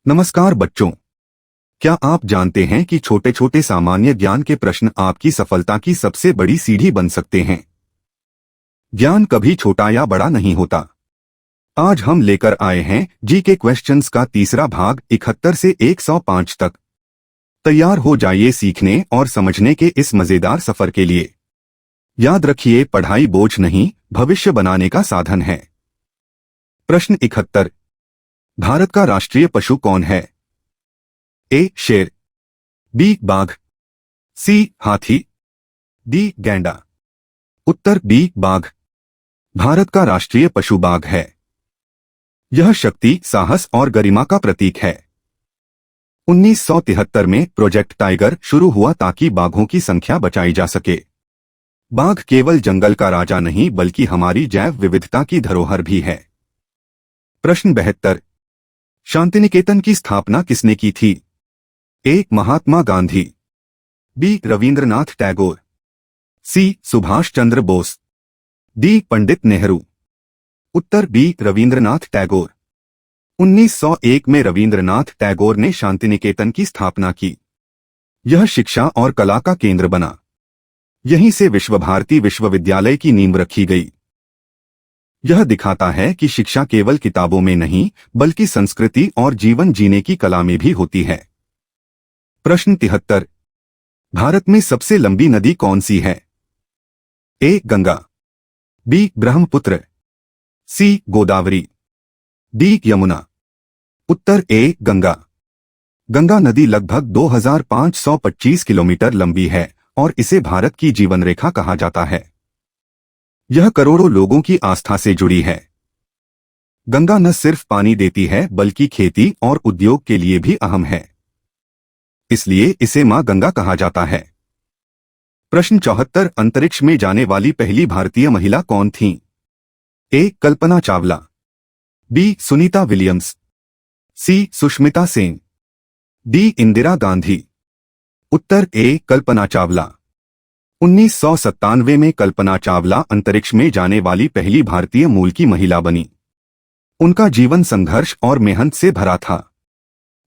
नमस्कार बच्चों। क्या आप जानते हैं कि छोटे छोटे सामान्य ज्ञान के प्रश्न आपकी सफलता की सबसे बड़ी सीढ़ी बन सकते हैं। ज्ञान कभी छोटा या बड़ा नहीं होता। आज हम लेकर आए हैं जी के क्वेश्चंस का तीसरा भाग 71 से 105 तक। तैयार हो जाइए सीखने और समझने के इस मजेदार सफर के लिए। याद रखिए, पढ़ाई बोझ नहीं, भविष्य बनाने का साधन है। प्रश्न 71। भारत का राष्ट्रीय पशु कौन है? ए शेर, बी बाघ, सी हाथी, डी गैंडा। उत्तर बी बाघ। भारत का राष्ट्रीय पशु बाघ है। यह शक्ति, साहस और गरिमा का प्रतीक है। 1973 में प्रोजेक्ट टाइगर शुरू हुआ ताकि बाघों की संख्या बचाई जा सके। बाघ केवल जंगल का राजा नहीं बल्कि हमारी जैव विविधता की धरोहर भी है। प्रश्न 72। शांतिनिकेतन की स्थापना किसने की थी? ए महात्मा गांधी, बी रविंद्रनाथ टैगोर, सी सुभाष चंद्र बोस, डी पंडित नेहरू। उत्तर बी रविंद्रनाथ टैगोर। 1901 में रविंद्रनाथ टैगोर ने शांतिनिकेतन की स्थापना की। यह शिक्षा और कला का केंद्र बना। यहीं से विश्वभारती विश्वविद्यालय की नींव रखी गई। यह दिखाता है कि शिक्षा केवल किताबों में नहीं बल्कि संस्कृति और जीवन जीने की कला में भी होती है। प्रश्न 73। भारत में सबसे लंबी नदी कौन सी है? ए गंगा, बी ब्रह्मपुत्र, सी गोदावरी, डी यमुना। उत्तर ए गंगा। गंगा नदी लगभग 2525 किलोमीटर लंबी है और इसे भारत की जीवन रेखा कहा जाता है। यह करोड़ों लोगों की आस्था से जुड़ी है। गंगा न सिर्फ पानी देती है बल्कि खेती और उद्योग के लिए भी अहम है। इसलिए इसे मां गंगा कहा जाता है। प्रश्न 74। अंतरिक्ष में जाने वाली पहली भारतीय महिला कौन थीं? ए कल्पना चावला, बी सुनीता विलियम्स, सी सुष्मिता सेन, डी इंदिरा गांधी। उत्तर ए कल्पना चावला। 1997 में कल्पना चावला अंतरिक्ष में जाने वाली पहली भारतीय मूल की महिला बनी। उनका जीवन संघर्ष और मेहनत से भरा था।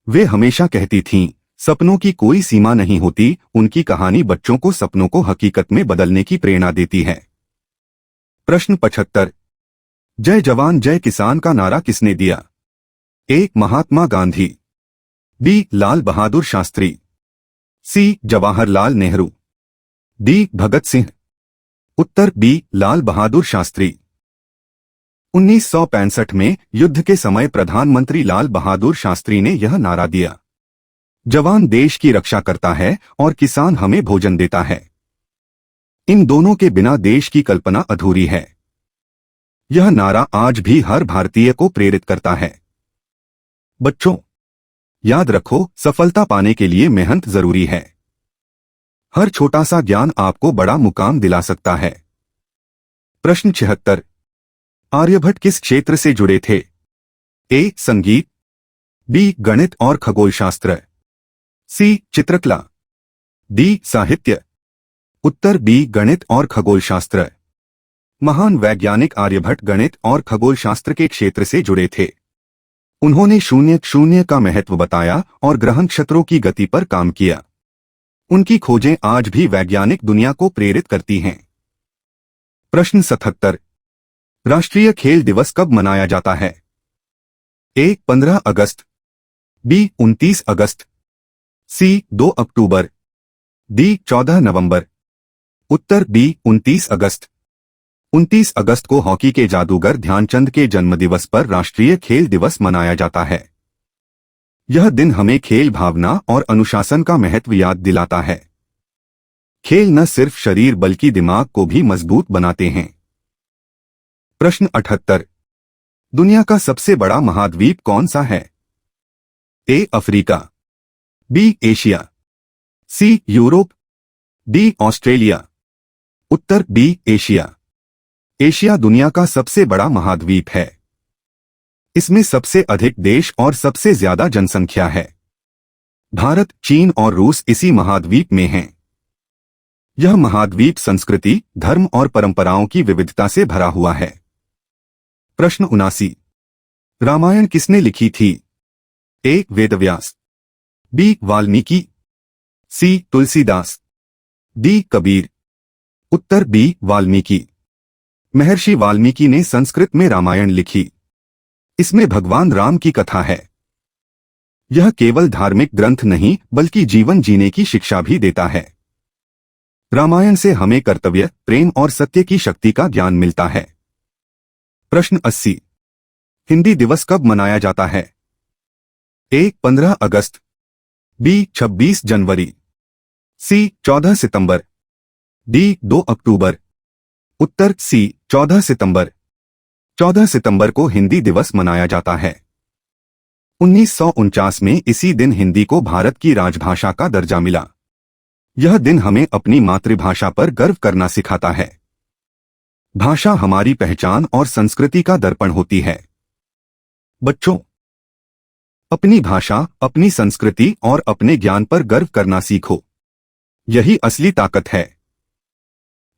वे हमेशा कहती थीं, सपनों की कोई सीमा नहीं होती। उनकी कहानी बच्चों को सपनों को हकीकत में बदलने की प्रेरणा देती है। प्रश्न 75। जय जवान जय किसान का नारा किसने दिया? ए महात्मा गांधी, बी लाल बहादुर शास्त्री, सी जवाहरलाल नेहरू, डी भगत सिंह। उत्तर बी लाल बहादुर शास्त्री। 1965 में युद्ध के समय प्रधानमंत्री लाल बहादुर शास्त्री ने यह नारा दिया, जवान देश की रक्षा करता है और किसान हमें भोजन देता है। इन दोनों के बिना देश की कल्पना अधूरी है। यह नारा आज भी हर भारतीय को प्रेरित करता है। बच्चों, याद रखो, सफलता पाने के लिए मेहनत जरूरी है। हर छोटा सा ज्ञान आपको बड़ा मुकाम दिला सकता है। प्रश्न 76। आर्यभट्ट किस क्षेत्र से जुड़े थे? ए संगीत, बी गणित और खगोलशास्त्र, सी चित्रकला, डी साहित्य। उत्तर बी गणित और खगोलशास्त्र। महान वैज्ञानिक आर्यभट्ट गणित और खगोलशास्त्र के क्षेत्र से जुड़े थे। उन्होंने शून्य शून्य का महत्व बताया और ग्रह नक्षत्रों की गति पर काम किया। उनकी खोजें आज भी वैज्ञानिक दुनिया को प्रेरित करती हैं। प्रश्न 77। राष्ट्रीय खेल दिवस कब मनाया जाता है? ए 15 अगस्त, बी 29 अगस्त, सी 2 अक्टूबर, डी 14 नवंबर। उत्तर बी 29 अगस्त। 29 अगस्त को हॉकी के जादूगर ध्यानचंद के जन्मदिवस पर राष्ट्रीय खेल दिवस मनाया जाता है। यह दिन हमें खेल भावना और अनुशासन का महत्व याद दिलाता है। खेल न सिर्फ शरीर बल्कि दिमाग को भी मजबूत बनाते हैं। प्रश्न 78। दुनिया का सबसे बड़ा महाद्वीप कौन सा है? A Africa, B Asia, C Europe, D Australia. उत्तर बी एशिया। एशिया दुनिया का सबसे बड़ा महाद्वीप है। इसमें सबसे अधिक देश और सबसे ज्यादा जनसंख्या है। भारत, चीन और रूस इसी महाद्वीप में हैं। यह महाद्वीप संस्कृति, धर्म और परंपराओं की विविधता से भरा हुआ है। प्रश्न 79। रामायण किसने लिखी थी? ए वेदव्यास, बी वाल्मीकि, सी तुलसीदास, डी कबीर। उत्तर बी वाल्मीकि। महर्षि वाल्मीकि ने संस्कृत में रामायण लिखी। इसमें भगवान राम की कथा है। यह केवल धार्मिक ग्रंथ नहीं बल्कि जीवन जीने की शिक्षा भी देता है। रामायण से हमें कर्तव्य, प्रेम और सत्य की शक्ति का ज्ञान मिलता है। प्रश्न 80। हिंदी दिवस कब मनाया जाता है? ए 15 अगस्त, बी 26 जनवरी, सी 14 सितंबर, डी 2 अक्टूबर। उत्तर सी 14 सितंबर। 14 सितंबर को हिंदी दिवस मनाया जाता है। 1949 में इसी दिन हिंदी को भारत की राजभाषा का दर्जा मिला। यह दिन हमें अपनी मातृभाषा पर गर्व करना सिखाता है। भाषा हमारी पहचान और संस्कृति का दर्पण होती है। बच्चों, अपनी भाषा, अपनी संस्कृति और अपने ज्ञान पर गर्व करना सीखो। यही असली ताकत है।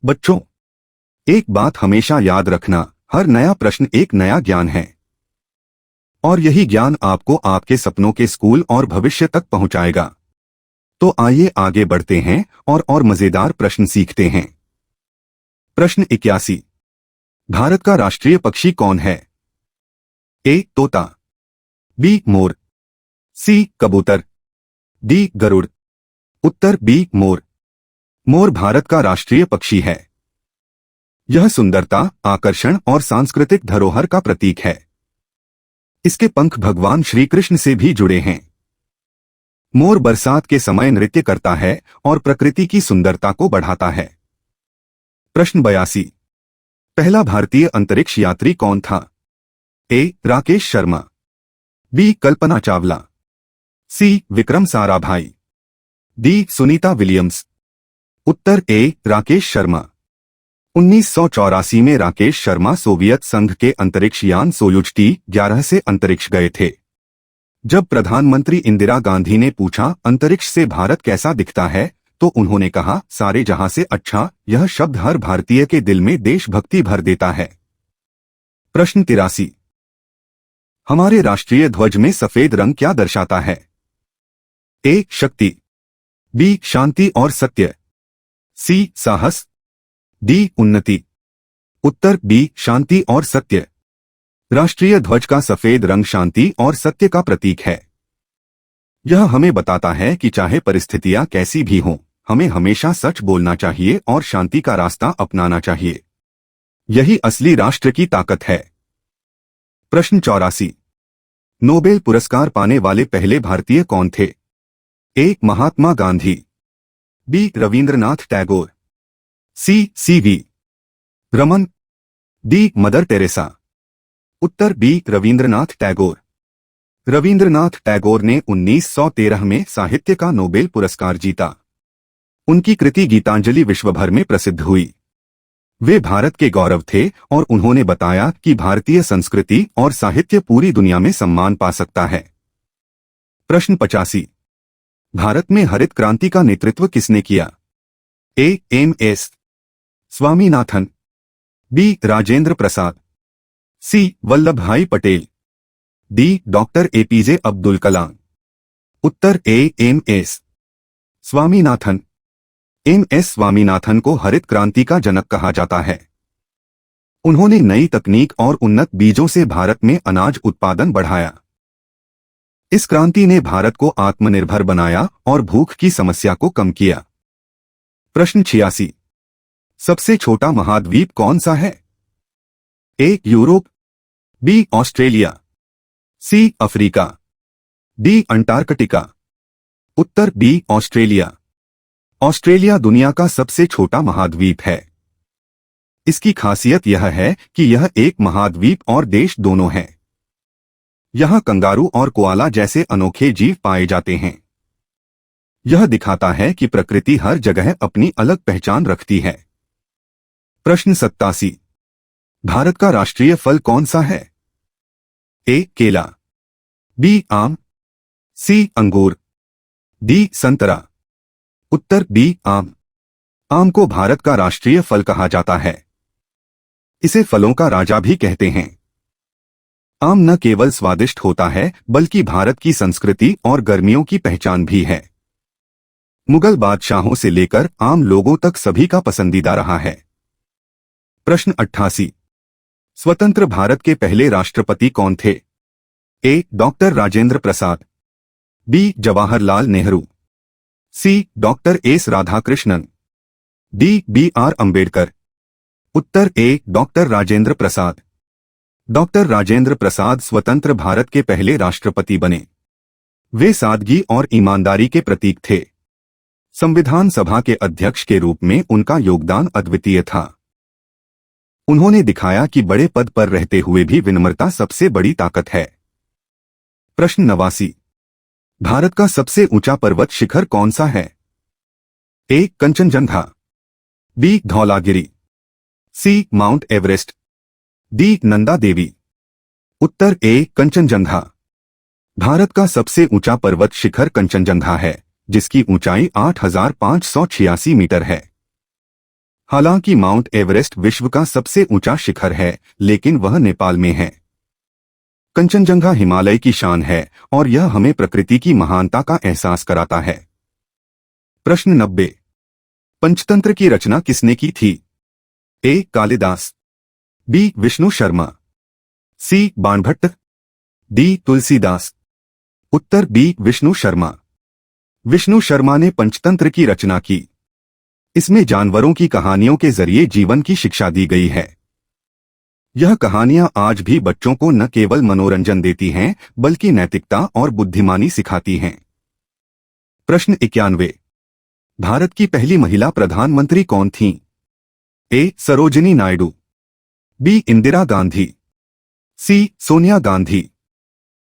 बच्चों, एक बात हमेशा याद रखना, हर नया प्रश्न एक नया ज्ञान है। और यही ज्ञान आपको आपके सपनों के स्कूल और भविष्य तक पहुंचाएगा। तो आइए आगे बढ़ते हैं और मजेदार प्रश्न सीखते हैं। प्रश्न 81। भारत का राष्ट्रीय पक्षी कौन है? ए तोता, बी मोर, सी कबूतर, डी गरुड़। उत्तर बी मोर। मोर भारत का राष्ट्रीय पक्षी है। यह सुंदरता, आकर्षण और सांस्कृतिक धरोहर का प्रतीक है। इसके पंख भगवान श्री कृष्ण से भी जुड़े हैं। मोर बरसात के समय नृत्य करता है और प्रकृति की सुंदरता को बढ़ाता है। प्रश्न 82। पहला भारतीय अंतरिक्ष यात्री कौन था? ए राकेश शर्मा, बी कल्पना चावला, सी विक्रम साराभाई, डी सुनीता विलियम्स। उत्तर ए राकेश शर्मा। 1984 में राकेश शर्मा सोवियत संघ के अंतरिक्ष यान सोयुज T-11 से अंतरिक्ष गए थे। जब प्रधानमंत्री इंदिरा गांधी ने पूछा अंतरिक्ष से भारत कैसा दिखता है, तो उन्होंने कहा, सारे जहां से अच्छा। यह शब्द हर भारतीय के दिल में देशभक्ति भर देता है। प्रश्न 83। हमारे राष्ट्रीय ध्वज में सफेद रंग क्या दर्शाता है? ए शक्ति, बी शांति और सत्य, सी साहस, डी उन्नति। उत्तर बी शांति और सत्य। राष्ट्रीय ध्वज का सफेद रंग शांति और सत्य का प्रतीक है। यह हमें बताता है कि चाहे परिस्थितियां कैसी भी हों, हमें हमेशा सच बोलना चाहिए और शांति का रास्ता अपनाना चाहिए। यही असली राष्ट्र की ताकत है। प्रश्न 84। नोबेल पुरस्कार पाने वाले पहले भारतीय कौन थे? A Mahatma Gandhi, B Rabindranath Tagore, C C V Raman, D Mother Teresa. उत्तर बी रविंद्रनाथ टैगोर। रविंद्रनाथ टैगोर ने 1913 में साहित्य का नोबेल पुरस्कार जीता। उनकी कृति गीतांजलि विश्वभर में प्रसिद्ध हुई। वे भारत के गौरव थे और उन्होंने बताया कि भारतीय संस्कृति और साहित्य पूरी दुनिया में सम्मान पा सकता है। प्रश्न 85। भारत में हरित क्रांति का नेतृत्व किसने किया? A M S. Swaminathan, B Rajendra Prasad, C Vallabhbhai Patel, D doctor A P J Abdul Kalam. उत्तर A M S. Swaminathan. M S. Swaminathan को हरित क्रांति का जनक कहा जाता है। उन्होंने नई तकनीक और उन्नत बीजों से भारत में अनाज उत्पादन बढ़ाया। इस क्रांति ने भारत को आत्मनिर्भर बनाया और भूख की समस्या को कम किया। प्रश्न 86। सबसे छोटा महाद्वीप कौन सा है? A Europe, B Australia, C Africa, D Antarctica. उत्तर बी ऑस्ट्रेलिया। ऑस्ट्रेलिया दुनिया का सबसे छोटा महाद्वीप है। इसकी खासियत यह है कि यह एक महाद्वीप और देश दोनों है। यहां कंगारू और कोआला जैसे अनोखे जीव पाए जाते हैं। यह दिखाता है कि प्रकृति हर जगह अपनी अलग पहचान रखती है। प्रश्न 87। भारत का राष्ट्रीय फल कौन सा है? ए केला, बी आम, सी अंगूर, डी संतरा। उत्तर बी आम। आम को भारत का राष्ट्रीय फल कहा जाता है। इसे फलों का राजा भी कहते हैं। आम न केवल स्वादिष्ट होता है बल्कि भारत की संस्कृति और गर्मियों की पहचान भी है। मुगल बादशाहों से लेकर आम लोगों तक सभी का पसंदीदा रहा है। प्रश्न 88। स्वतंत्र भारत के पहले राष्ट्रपति कौन थे? A. Doctor Rajendra Prasad, B. Jawaharlal Nehru, C. Doctor S Radhakrishnan, D. B. R. Ambedkar. उत्तर A. Doctor Rajendra Prasad. Doctor Rajendra Prasad स्वतंत्र भारत के पहले राष्ट्रपति बने। वे सादगी और ईमानदारी के प्रतीक थे। संविधान सभा के अध्यक्ष के रूप में उनका योगदान अद्वितीय था। उन्होंने दिखाया कि बड़े पद पर रहते हुए भी विनम्रता सबसे बड़ी ताकत है। प्रश्न 89। भारत का सबसे ऊंचा पर्वत शिखर कौन सा है? A. Kangchenjunga, B. Dhaulagiri, C. Mount Everest, D. Nanda Devi. उत्तर ए. कंचनजंगा। भारत का सबसे ऊंचा पर्वत शिखर कंचनजंगा है, जिसकी ऊंचाई 8,586 मीटर है। हालांकि माउंट एवरेस्ट विश्व का सबसे ऊंचा शिखर है, लेकिन वह नेपाल में है। कंचनजंगा हिमालय की शान है और यह हमें प्रकृति की महानता का एहसास कराता है। प्रश्न 90। पंचतंत्र की रचना किसने की थी? ए. कालिदास, बी. विष्णु शर्मा, सी. बाणभट्ट, डी. तुलसीदास। उत्तर बी. विष्णु शर्मा। विष्णु शर्मा ने पंचतंत्र की रचना की। इसमें जानवरों की कहानियों के जरिए जीवन की शिक्षा दी गई है। यह कहानियां आज भी बच्चों को न केवल मनोरंजन देती हैं बल्कि नैतिकता और बुद्धिमानी सिखाती हैं। प्रश्न 91। भारत की पहली महिला प्रधानमंत्री कौन थीं? ए. सरोजिनी नायडू, बी. इंदिरा गांधी, सी. सोनिया गांधी,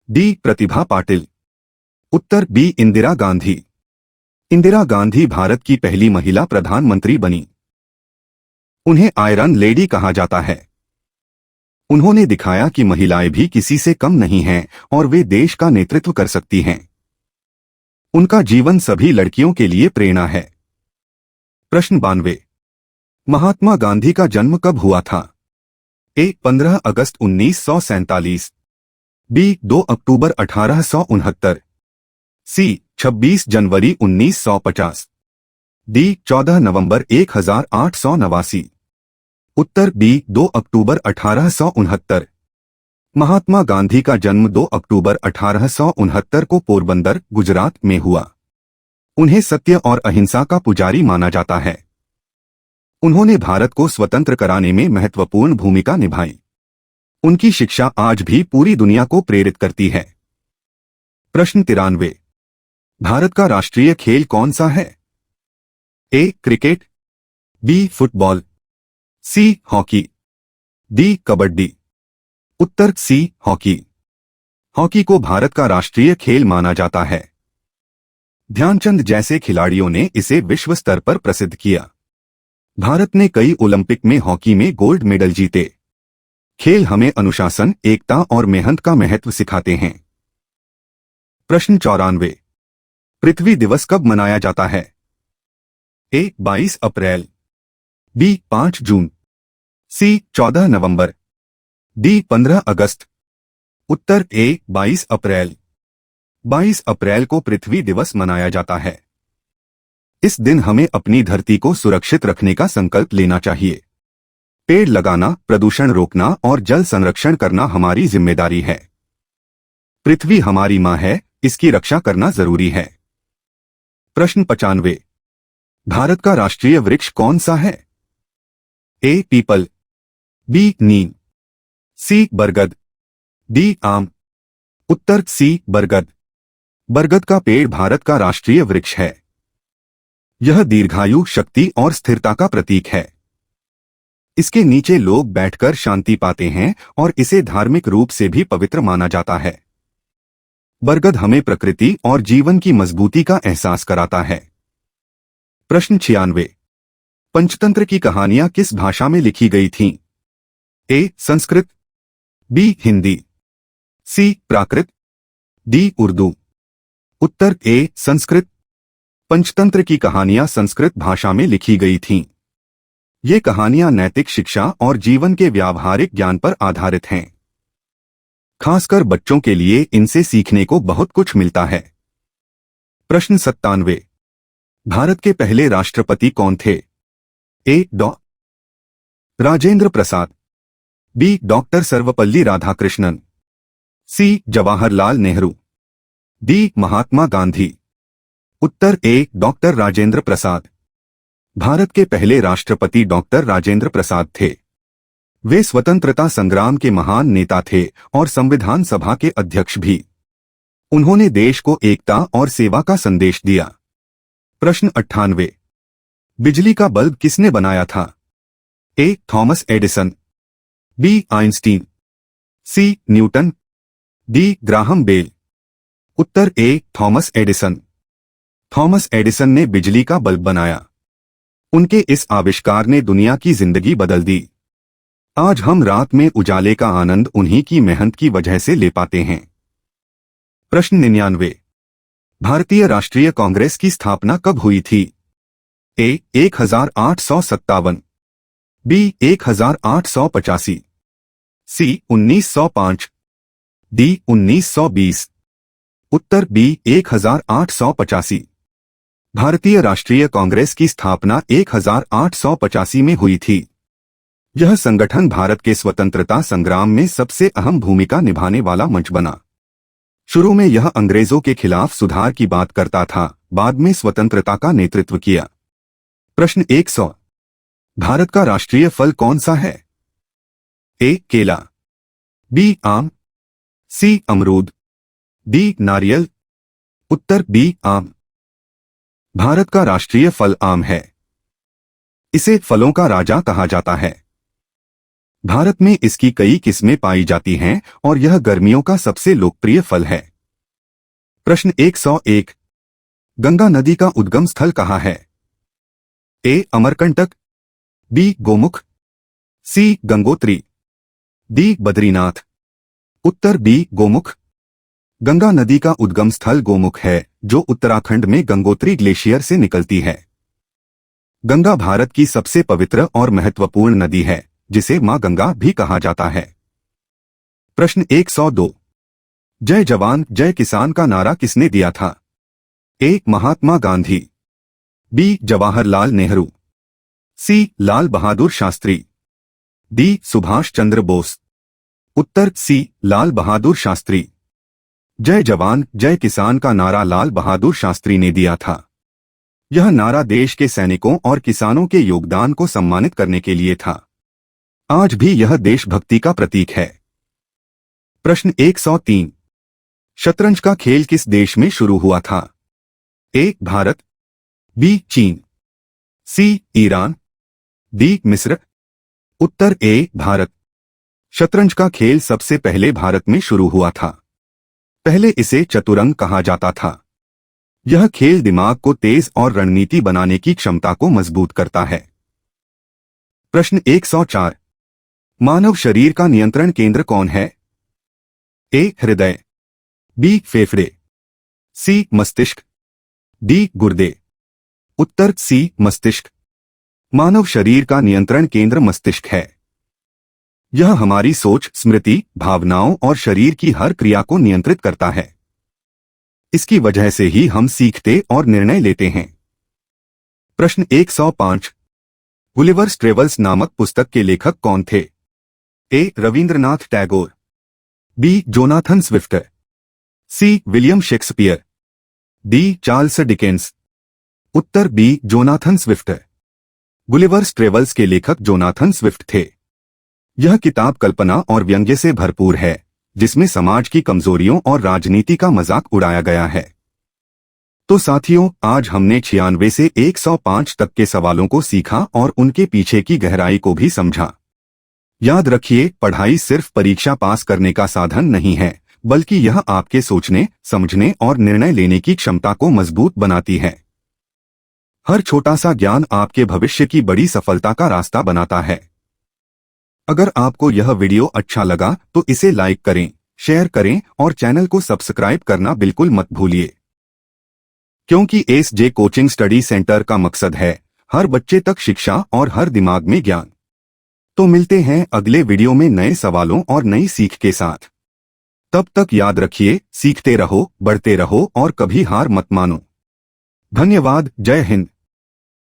डी. प्रतिभा पाटिल। उत्तर बी. इंदिरा गांधी। इंदिरा गांधी भारत की पहली महिला प्रधानमंत्री बनी। उन्हें आयरन लेडी कहा जाता है। उन्होंने दिखाया कि महिलाएं भी किसी से कम नहीं हैं और वे देश का नेतृत्व कर सकती हैं। उनका जीवन सभी लड़कियों के लिए प्रेरणा है। प्रश्न 92। महात्मा गांधी का जन्म कब हुआ था? ए. 15 अगस्त 1947, बी. 2 अक्टूबर 1869, सी. 26 जनवरी 1950, डी. 14 नवंबर 1889। उत्तर बी. 2 अक्टूबर 1869। महात्मा गांधी का जन्म 2 अक्टूबर 1869 को पोरबंदर, गुजरात में हुआ। उन्हें सत्य और अहिंसा का पुजारी माना जाता है। उन्होंने भारत को स्वतंत्र कराने में महत्वपूर्ण भूमिका निभाई। उनकी शिक्षा आज भी पूरी दुनिया को प्रेरित करती है। प्रश्न 93। भारत का राष्ट्रीय खेल कौन सा है? A. Cricket, B. Football, C. Hockey, D. Kabaddi. उत्तर सी. हॉकी। हॉकी को भारत का राष्ट्रीय खेल माना जाता है। ध्यानचंद जैसे खिलाड़ियों ने इसे विश्व स्तर पर प्रसिद्ध किया। भारत ने कई ओलंपिक में हॉकी में गोल्ड मेडल जीते। खेल हमें अनुशासन, एकता और मेहनत का महत्व सिखाते हैं। प्रश्न 94। पृथ्वी दिवस कब मनाया जाता है? ए. 22 अप्रैल, बी. 5 जून, सी. 14 नवंबर, डी. 15 अगस्त। उत्तर ए. 22 अप्रैल। 22 अप्रैल को पृथ्वी दिवस मनाया जाता है। इस दिन हमें अपनी धरती को सुरक्षित रखने का संकल्प लेना चाहिए। पेड़ लगाना, प्रदूषण रोकना और जल संरक्षण करना हमारी जिम्मेदारी है। पृथ्वी हमारी मां है, इसकी रक्षा करना जरूरी है। प्रश्न 95। भारत का राष्ट्रीय वृक्ष कौन सा है? ए. पीपल, बी. नीम, सी. बरगद, डी. आम। उत्तर सी. बरगद। बरगद का पेड़ भारत का राष्ट्रीय वृक्ष है। यह दीर्घायु, शक्ति और स्थिरता का प्रतीक है। इसके नीचे लोग बैठकर शांति पाते हैं और इसे धार्मिक रूप से भी पवित्र माना जाता है। बरगद हमें प्रकृति और जीवन की मजबूती का एहसास कराता है। प्रश्न 96। पंचतंत्र की कहानियां किस भाषा में लिखी गई थीं? ए. संस्कृत, बी. हिंदी, सी. प्राकृत, डी. उर्दू। उत्तर ए. संस्कृत। पंचतंत्र की कहानियां संस्कृत भाषा में लिखी गई थीं। ये कहानियां नैतिक शिक्षा और जीवन के व्यावहारिक ज्ञान पर आधारित हैं। खासकर बच्चों के लिए इनसे सीखने को बहुत कुछ मिलता है। प्रश्न 97। भारत के पहले राष्ट्रपति कौन थे? ए. डॉ. Rajendra Prasad, B. Doctor Sarvepalli Radhakrishnan, C. Jawaharlal Nehru, D. Mahatma Gandhi. Uttar A. Doctor Rajendra प्रसाद। भारत के पहले राष्ट्रपति डॉक्टर राजेंद्र प्रसाद थे। वे स्वतंत्रता संग्राम के महान नेता थे और संविधान सभा के अध्यक्ष भी। उन्होंने देश को एकता और सेवा का संदेश दिया। प्रश्न 98। बिजली का बल्ब किसने बनाया था? A. Thomas Edison, B. Einstein, C. Newton, D. Graham Bell. उत्तर A. Thomas Edison. Thomas Edison ने बिजली का बल्ब बनाया। उनके इस आविष्कार ने दुनिया की जिंदगी बदल दी। आज हम रात में उजाले का आनंद उन्हीं की मेहनत की वजह से ले पाते हैं। प्रश्न 99। भारतीय राष्ट्रीय कांग्रेस की स्थापना कब हुई थी? ए. 1857, बी. 1885, सी. 1905, डी. 1920। उत्तर बी. 1885। भारतीय राष्ट्रीय कांग्रेस की स्थापना 1885 में हुई थी। यह संगठन भारत के स्वतंत्रता संग्राम में सबसे अहम भूमिका निभाने वाला मंच बना। शुरू में यह अंग्रेजों के खिलाफ सुधार की बात करता था, बाद में स्वतंत्रता का नेतृत्व किया। प्रश्न 100। भारत का राष्ट्रीय फल कौन सा है? ए. केला, बी. आम, सी. अमरूद, डी. नारियल। उत्तर बी. आम। भारत का राष्ट्रीय फल आम है। इसे फलों का राजा कहा जाता है। भारत में इसकी कई किस्में पाई जाती हैं और यह गर्मियों का सबसे लोकप्रिय फल है। प्रश्न 101। गंगा नदी का उद्गम स्थल कहाँ है? ए. अमरकंटक, बी. गोमुख, सी. गंगोत्री, डी. बद्रीनाथ। उत्तर बी. गोमुख। गंगा नदी का उद्गम स्थल गोमुख है, जो उत्तराखंड में गंगोत्री ग्लेशियर से निकलती है। गंगा भारत की सबसे पवित्र और महत्वपूर्ण नदी है, जिसे मां गंगा भी कहा जाता है। प्रश्न 102। जय जवान जय किसान का नारा किसने दिया था? ए. महात्मा गांधी, बी. जवाहरलाल नेहरू, सी. लाल बहादुर शास्त्री, डी. सुभाष चंद्र बोस। उत्तर सी. लाल बहादुर शास्त्री। जय जवान जय किसान का नारा लाल बहादुर शास्त्री ने दिया था। यह नारा देश के सैनिकों और किसानों के योगदान को सम्मानित करने के लिए था। आज भी यह देशभक्ति का प्रतीक है। प्रश्न 103। शतरंज का खेल किस देश में शुरू हुआ था? ए. भारत, बी. चीन, सी. Iran, D. मिस्र। उत्तर ए. भारत। शतरंज का खेल सबसे पहले भारत में शुरू हुआ था। पहले इसे चतुरंग कहा जाता था। यह खेल दिमाग को तेज और रणनीति बनाने की क्षमता को मजबूत करता है। प्रश्न 104। मानव शरीर का नियंत्रण केंद्र कौन है? ए. हृदय, बी. फेफड़े, सी. मस्तिष्क, डी. गुर्दे। उत्तर सी. मस्तिष्क। मानव शरीर का नियंत्रण केंद्र मस्तिष्क है। यह हमारी सोच, स्मृति, भावनाओं और शरीर की हर क्रिया को नियंत्रित करता है। इसकी वजह से ही हम सीखते और निर्णय लेते हैं। प्रश्न 105। गुलिवर्स ट्रेवल्स नामक पुस्तक के लेखक कौन थे? A. Rabindranath Tagore, B. Jonathan Swift, C. William Shakespeare, D. Charles Dickens. उत्तर B. Jonathan Swift. Gulliver's Travels के लेखक जोनाथन स्विफ्ट थे। यह किताब कल्पना और व्यंग्य से भरपूर है, जिसमें समाज की कमजोरियों और राजनीति का मजाक उड़ाया गया है। तो साथियों, आज हमने 96 से 105 तक के सवालों को सीखा और उनके पीछे की गहराई को भी समझा। याद रखिए, पढ़ाई सिर्फ परीक्षा पास करने का साधन नहीं है, बल्कि यह आपके सोचने, समझने और निर्णय लेने की क्षमता को मजबूत बनाती है। हर छोटा सा ज्ञान आपके भविष्य की बड़ी सफलता का रास्ता बनाता है। अगर आपको यह वीडियो अच्छा लगा तो इसे लाइक करें, शेयर करें और चैनल को सब्सक्राइब करना बिल्कुल मत भूलिए, क्योंकि एसजे कोचिंग स्टडी सेंटर का मकसद है हर बच्चे तक शिक्षा और हर दिमाग में ज्ञान। तो मिलते हैं अगले वीडियो में नए सवालों और नई सीख के साथ। तब तक याद रखिए, सीखते रहो, बढ़ते रहो और कभी हार मत मानो। धन्यवाद। जय हिंद।